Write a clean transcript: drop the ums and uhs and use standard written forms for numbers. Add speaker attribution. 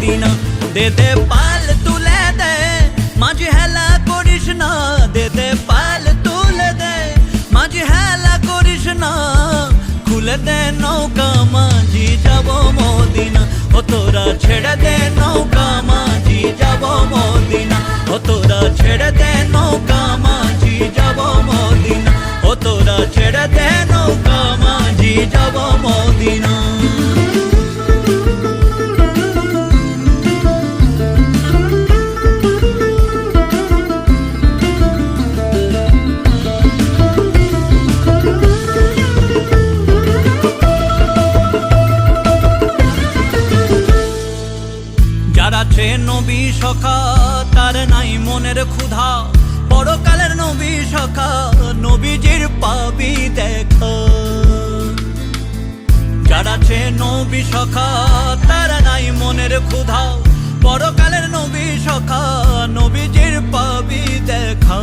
Speaker 1: Medina. দে দে পাল তুলে দে মাঝি হেলা করিস না, দে দে পাল তুলে দে মাঝি হেলা করিস না, খুলে দে নৌকা মাঝি যাব মদিনা। ও তোরা ছেড়ে দে নৌকা মাঝি যাব মদিনা, ও তোরা ছেড়ে দে নৌকা মাঝি যাব মদিনা, ও তোরা ছেড়ে দে নৌকা মাঝি যাব মদিনা। যারা আছে নবী সখা তার নাই মনের ক্ষুধা, পরকালের নবী সখা নবীজির পাবি দেখা। যারা আছে নবী সখা তার নাই মনের ক্ষুধা, পরকালের নবী সখা নবীজির পাবি দেখা।